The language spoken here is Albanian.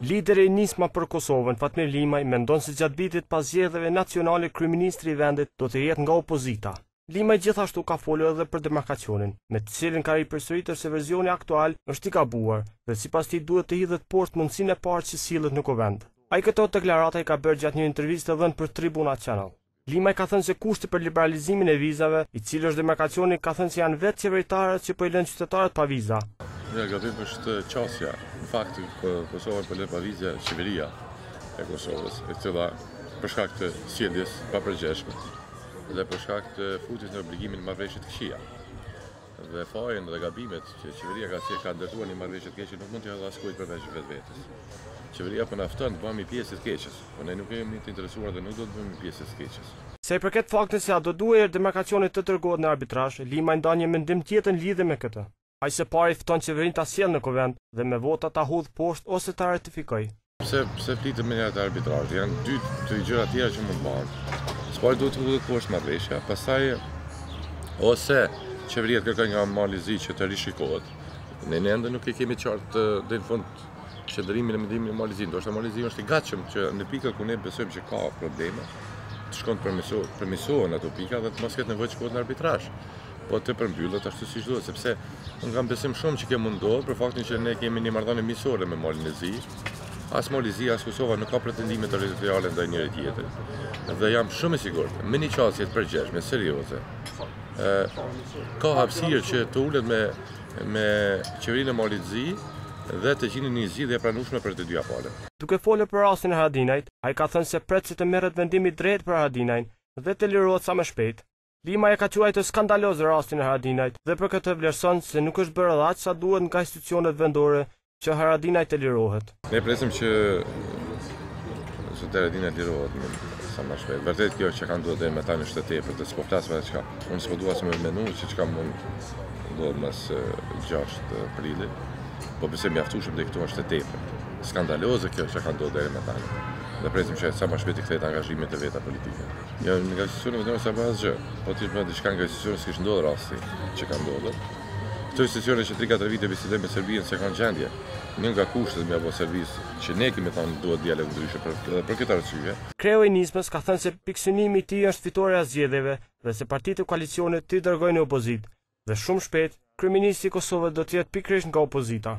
Lideri i Nisma për Kosovën, Fatmir Limaj, mendon se gjatë vitit pas zgjedhjeve nacionale kryeministri i vendit do të jetë nga opozita. Limaj gjithashtu ka folur edhe për demarkacionin, me të cilin ka ripërsëritur se versioni aktual është i gabuar dhe sipas tij duhet të hidhet poshtë mundësinë e parë që sillet në kuvend. Ai këto deklarata i ka bërë gjatë një interviste dhënë për Tribuna Channel. Limaj ka thënë se kushti për liberalizimin e vizave, i cili është demarkacioni, ka thënë se janë vetë qeveritarët që po i lënë qytetarët pa viza. Ja, gabim është qasja. Në fakt, Kosova po lë pa vizë qeveria e Kosovës, e cila për shkak të sjelljes papërgjeshme dhe për shkak të futjes në obligimin e marrëveshjet të këqija. Dhe fajin dhe gabimet që qeveria ka ndërtuar në marrëveshjet të keqe nuk mund t'i hadhë askujt përveç vetvetes. Qeveria po na fton të bëhemi pjesë të keqes, por ne nuk jemi të interesuar dhe nuk do të bëhemi pjesë të keqes. Se i përket faktit se a do duhet demarkacioni të dërgohet në arbitrazh, Limaj ndan një mendim tjetër në lidhje me këtë. Ai së pari fton qeverinë ta sjellë në kuvend dhe me vota ta hudh poshtë ose ta ratifikojë. Pse flitet me një arbitrazh? Janë dy gjëra tjera që mund bëhen. S'po duhet të hudhet poshtë marrëveshja, pastaj ose qeveria kërkon nga Malizi që të rishikohet. Ne ende nuk e kemi qartë deri në fund qëndrimin e mendimit të Malizit. Ndoshta Malizi është i gatshëm që në pikën ku ne besojmë që ka probleme, të shkon të përmirësohen ato pika dhe të mos ketë nevojë të shkohet në arbitrazh. Po të përmbyllet ashtu siç duhet, sepse unë kam besim shumë që kjo mundohet për faktin që ne kemi një marrëdhënie miqësore me Malizi. As Malizi as Kosova nuk ka pretendime territoriale ndaj njëri tjetrit. Dhe jam shumë i sigurt, me një qasje të përgjithshme, serioze, ka hapësirë që të ulet me qeverinë e Malizi dhe të gjinin një zgjidhje e pranueshme për të dyja palët. Duke folur për rastin e Haradinajt, ai ka thënë se pret si të merret vendimi i drejtë për Haradinajin dhe të lirohet sa më shpejt. Limaj e ka quajtur skandaloz rastin e Haradinajt dhe për këtë vlerëson se nuk është bërë aq sa duhet nga institucionet vendore që Haradinaj të lirohet. Ne presim që Haradinaj lirohet sa më shpejt. Vërtet kjo që kanë duhet me ta në shtetë për të s'po flas për çka. Unë s'po dua të më menu që çka mund do mas 6 prillit. Po besoj mjaftueshëm dhe këtu është tepër. Skandaloze kjo që kanë ndodhur deri më tani. Dhe presim që sa më shpejt të kthehet angazhimet e veta politike. Jo, nga institucioni vendor sa asgjë, po ti më diçka nga institucioni s'kish ndodhur rasti që ka ndodhur. Këto institucione që 3-4 vite bisedojnë me Serbinë se kanë gjendje, një nga kushtet me apo servis që ne kemi thënë duhet dialog ndryshe për këtë arsye. Kreu i Nismës ka thënë se pikësynimi i tij është fitoria e zgjedhjeve dhe se partitë e koalicionit t'i dërgojnë në opozitë. Dhe shumë shpejt, kryeministri i Kosovës do të jetë pikërisht nga opozita.